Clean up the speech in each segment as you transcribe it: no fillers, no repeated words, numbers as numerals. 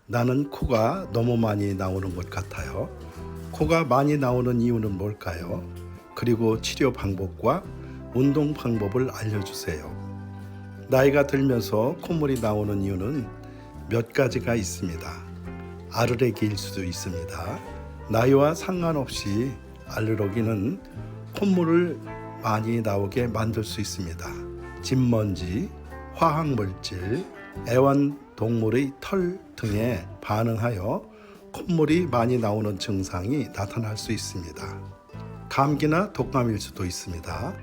나는 코가 너무 많이 나오는 것 같아요. 코가 많이 나오는 이유는 뭘까요? 그리고 치료 방법과 운동 방법을 알려주세요. 나이가 들면서 콧물이 나오는 이유는 몇 가지가 있습니다. 알레르기일 수도 있습니다. 나이와 상관없이 알레르기는 콧물을 많이 나오게 만들 수 있습니다. 진먼지, 화학물질, 애완동물의 털 등에 반응하여 콧물이 많이 나오는 증상이 나타날 수 있습니다. 감기나 독감일 수도 있습니다.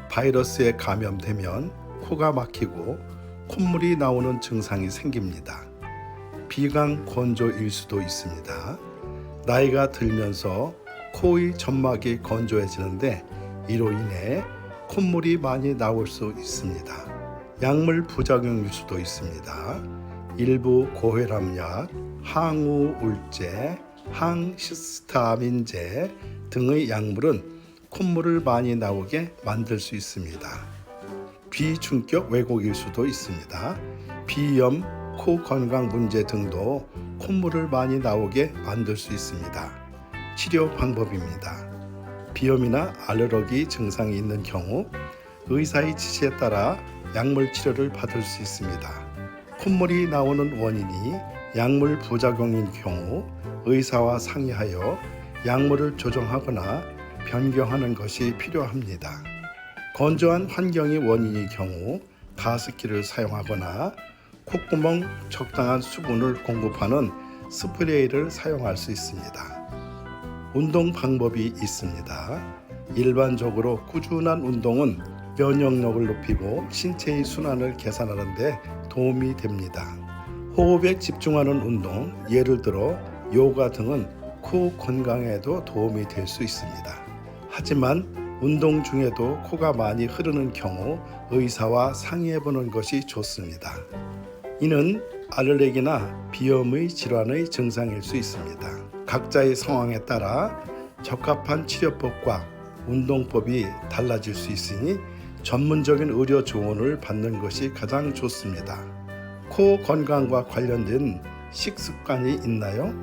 바이러스에 감염되면 코가 막히고 콧물이 나오는 증상이 생깁니다. 비강 건조일 수도 있습니다. 나이가 들면서 코의 점막이 건조해지는데 이로 인해 콧물이 많이 나올 수 있습니다. 약물 부작용일 수도 있습니다. 일부 고혈압약, 항우울제, 항히스타민제 등의 약물은 콧물을 많이 나오게 만들 수 있습니다. 비중격 왜곡일 수도 있습니다. 비염, 코 건강 문제 등도 콧물을 많이 나오게 만들 수 있습니다. 치료 방법입니다. 비염이나 알레르기 증상이 있는 경우 의사의 지시에 따라 약물 치료를 받을 수 있습니다. 콧물이 나오는 원인이 약물 부작용인 경우 의사와 상의하여 약물을 조정하거나 변경하는 것이 필요합니다. 건조한 환경이 원인의 경우 가습기를 사용하거나 콧구멍 적당한 수분을 공급하는 스프레이를 사용할 수 있습니다. 운동 방법이 있습니다. 일반적으로 꾸준한 운동은 면역력을 높이고 신체의 순환을 개선하는 데 도움이 됩니다. 호흡에 집중하는 운동, 예를 들어 요가 등은 코 건강에도 도움이 될 수 있습니다. 하지만 운동 중에도 코가 많이 흐르는 경우 의사와 상의해보는 것이 좋습니다. 이는 알레르기나 비염의 질환의 증상일 수 있습니다. 각자의 상황에 따라 적합한 치료법과 운동법이 달라질 수 있으니 전문적인 의료 조언을 받는 것이 가장 좋습니다. 코 건강과 관련된 식습관이 있나요?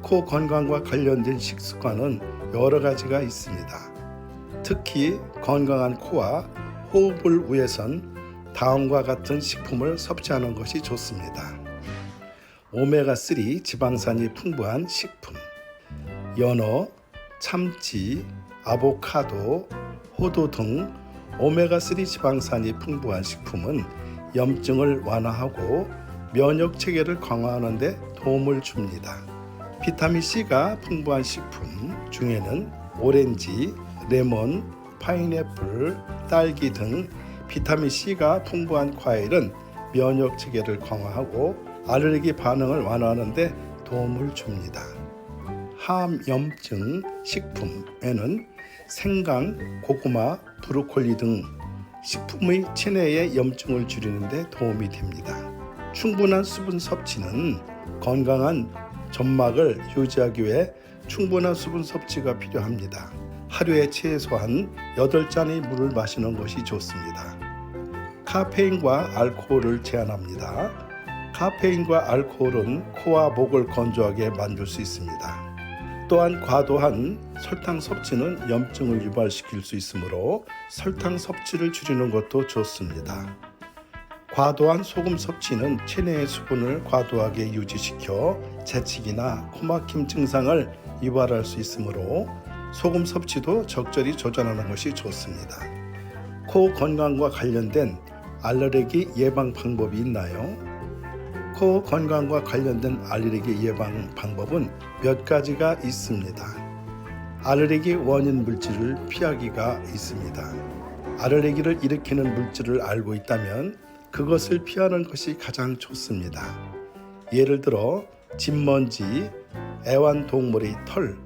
코 건강과 관련된 식습관은 여러 가지가 있습니다. 특히 건강한 코와 호흡을 위해선 다음과 같은 식품을 섭취하는 것이 좋습니다. 오메가3 지방산이 풍부한 식품, 연어, 참치, 아보카도, 호두 등 오메가3 지방산이 풍부한 식품은 염증을 완화하고 면역 체계를 강화하는 데 도움을 줍니다. 비타민C가 풍부한 식품 중에는 오렌지, 레몬, 파인애플, 딸기 등 비타민C가 풍부한 과일은 면역 체계를 강화하고 알레르기 반응을 완화하는 데 도움을 줍니다. 항염증 식품에는 생강, 고구마, 브로콜리 등 식품의 체내의 염증을 줄이는 데 도움이 됩니다. 충분한 수분 섭취는 건강한 점막을 유지하기 위해 충분한 수분 섭취가 필요합니다. 하루에 최소한 8잔의 물을 마시는 것이 좋습니다. 카페인과 알코올을 제한합니다. 카페인과 알코올은 코와 목을 건조하게 만들 수 있습니다. 또한 과도한 설탕 섭취는 염증을 유발시킬 수 있으므로 설탕 섭취를 줄이는 것도 좋습니다. 과도한 소금 섭취는 체내의 수분을 과도하게 유지시켜 재채기나 코막힘 증상을 유발할 수 있으므로 소금 섭취도 적절히 조절하는 것이 좋습니다. 코 건강과 관련된 알레르기 예방 방법이 있나요? 코 건강과 관련된 알레르기 예방 방법은 몇 가지가 있습니다. 알레르기 원인 물질을 피하기가 있습니다. 알레르기를 일으키는 물질을 알고 있다면 그것을 피하는 것이 가장 좋습니다. 예를 들어 진먼지, 애완동물의 털,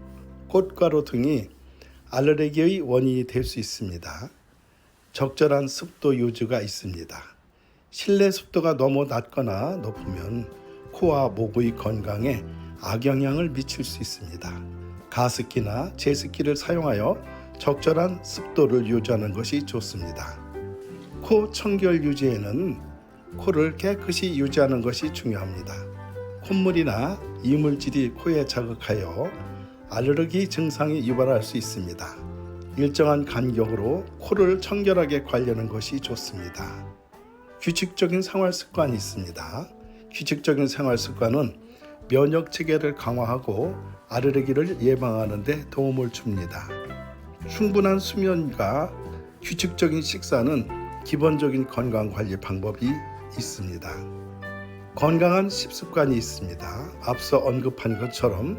꽃가루 등이 알레르기의 원인이 될 수 있습니다. 적절한 습도 유지가 있습니다. 실내 습도가 너무 낮거나 높으면 코와 목의 건강에 악영향을 미칠 수 있습니다. 가습기나 제습기를 사용하여 적절한 습도를 유지하는 것이 좋습니다. 코 청결 유지에는 코를 깨끗이 유지하는 것이 중요합니다. 콧물이나 이물질이 코에 자극하여 알레르기 증상이 유발할 수 있습니다. 일정한 간격으로 코를 청결하게 관리하는 것이 좋습니다. 규칙적인 생활 습관이 있습니다. 규칙적인 생활 습관은 면역 체계를 강화하고 알레르기를 예방하는 데 도움을 줍니다. 충분한 수면과 규칙적인 식사는 기본적인 건강관리 방법이 있습니다. 건강한 식습관이 있습니다. 앞서 언급한 것처럼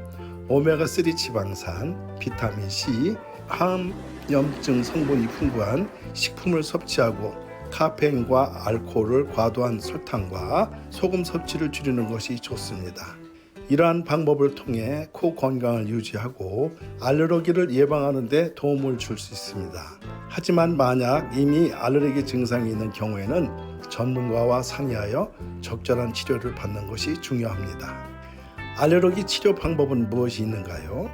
오메가3 지방산, 비타민C, 항염증 성분이 풍부한 식품을 섭취하고 카페인과 알코올을 과도한 설탕과 소금 섭취를 줄이는 것이 좋습니다. 이러한 방법을 통해 코 건강을 유지하고 알레르기를 예방하는 데 도움을 줄 수 있습니다. 하지만 만약 이미 알레르기 증상이 있는 경우에는 전문가와 상의하여 적절한 치료를 받는 것이 중요합니다. 알레르기 치료 방법은 무엇이 있는가요?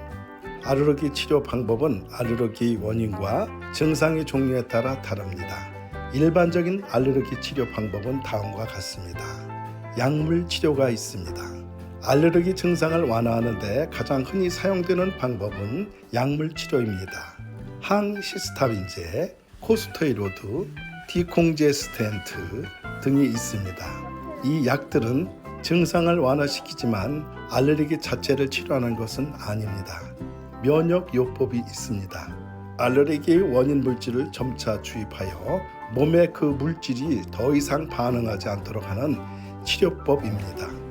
알레르기 치료 방법은 알레르기 원인과 증상의 종류에 따라 다릅니다. 일반적인 알레르기 치료 방법은 다음과 같습니다. 약물 치료가 있습니다. 알레르기 증상을 완화하는 데 가장 흔히 사용되는 방법은 약물 치료입니다. 항히스타민제, 코스토이로드, 디콩제스텐트 등이 있습니다. 이 약들은 증상을 완화시키지만 알레르기 자체를 치료하는 것은 아닙니다. 면역요법이 있습니다. 알레르기 원인 물질을 점차 주입하여 몸에 그 물질이 더 이상 반응하지 않도록 하는 치료법입니다.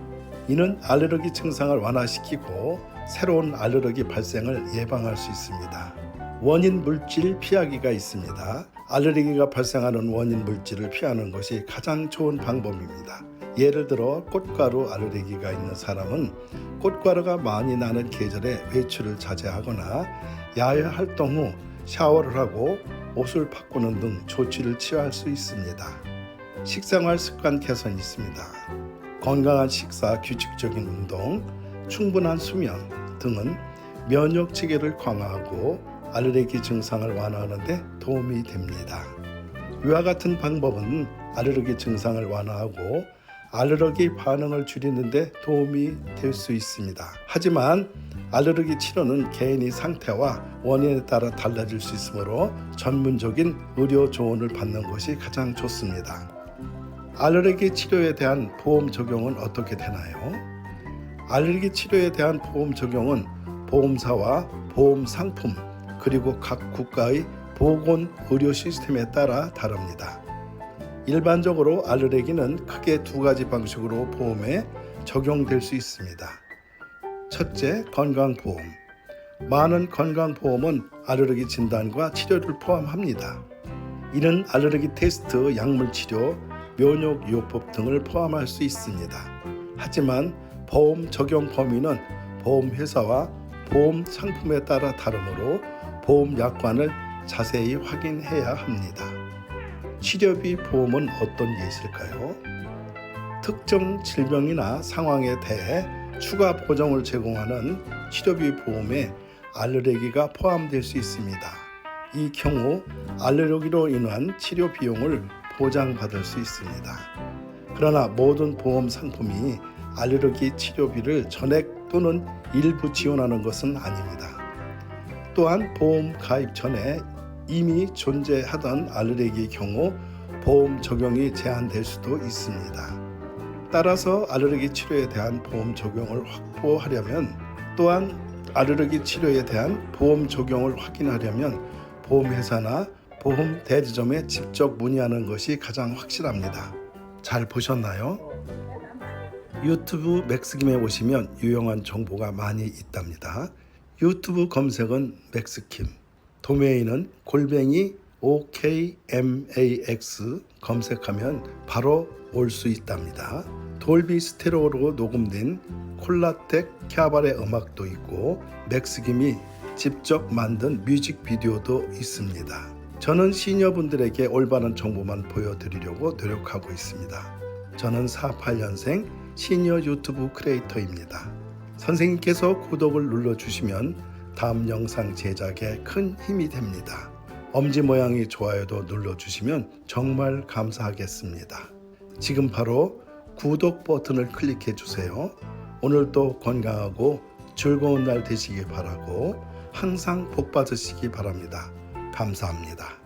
이는 알레르기 증상을 완화시키고 새로운 알레르기 발생을 예방할 수 있습니다. 원인 물질 피하기가 있습니다. 알레르기가 발생하는 원인 물질을 피하는 것이 가장 좋은 방법입니다. 예를 들어 꽃가루 알레르기가 있는 사람은 꽃가루가 많이 나는 계절에 외출을 자제하거나 야외 활동 후 샤워를 하고 옷을 바꾸는 등 조치를 취할 수 있습니다. 식생활 습관 개선이 있습니다. 건강한 식사, 규칙적인 운동, 충분한 수면 등은 면역 체계를 강화하고 알레르기 증상을 완화하는 데 도움이 됩니다. 이와 같은 방법은 알레르기 증상을 완화하고 알레르기 반응을 줄이는 데 도움이 될 수 있습니다. 하지만 알레르기 치료는 개인의 상태와 원인에 따라 달라질 수 있으므로 전문적인 의료 조언을 받는 것이 가장 좋습니다. 알레르기 치료에 대한 보험 적용은 어떻게 되나요? 알레르기 치료에 대한 보험 적용은 보험사와 보험 상품 그리고 각 국가의 보건 의료 시스템에 따라 다릅니다. 일반적으로 알레르기는 크게 두 가지 방식으로 보험에 적용될 수 있습니다. 첫째, 건강보험. 많은 건강보험은 알레르기 진단과 치료를 포함합니다. 이는 알레르기 테스트, 약물치료, 면역요법 등을 포함할 수 있습니다. 하지만 보험 적용 범위는 보험회사와 보험 상품에 따라 다르므로 보험약관을 자세히 확인해야 합니다. 치료비 보험은 어떤 게 있을까요? 특정 질병이나 상황에 대해 추가 보정을 제공하는 치료비 보험에 알레르기가 포함될 수 있습니다. 이 경우 알레르기로 인한 치료 비용을 보장받을 수 있습니다. 그러나 모든 보험 상품이 알레르기 치료비를 전액 또는 일부 지원하는 것은 아닙니다. 또한 보험 가입 전에 이미 존재하던 알레르기의 경우 보험 적용이 제한될 수도 있습니다. 따라서 알레르기 치료에 대한 보험 적용을 확보하려면 또한 알레르기 치료에 대한 보험 적용을 확인하려면 보험회사나 보험 대리점에 직접 문의하는 것이 가장 확실합니다. 잘 보셨나요? 유튜브 맥스김에 오시면 유용한 정보가 많이 있답니다. 유튜브 검색은 맥스킴, 도메인은 /OKMAX 검색하면 바로 올 수 있답니다. 돌비 스테레오로 녹음된 콜라텍 캬바레 음악도 있고 맥스김이 직접 만든 뮤직비디오도 있습니다. 저는 시니어분들에게 올바른 정보만 보여드리려고 노력하고 있습니다. 저는 48년생 시니어 유튜브 크리에이터입니다. 선생님께서 구독을 눌러주시면 다음 영상 제작에 큰 힘이 됩니다. 엄지 모양이 좋아요도 눌러주시면 정말 감사하겠습니다. 지금 바로 구독 버튼을 클릭해 주세요. 오늘도 건강하고 즐거운 날 되시기 바라고 항상 복 받으시기 바랍니다. 감사합니다.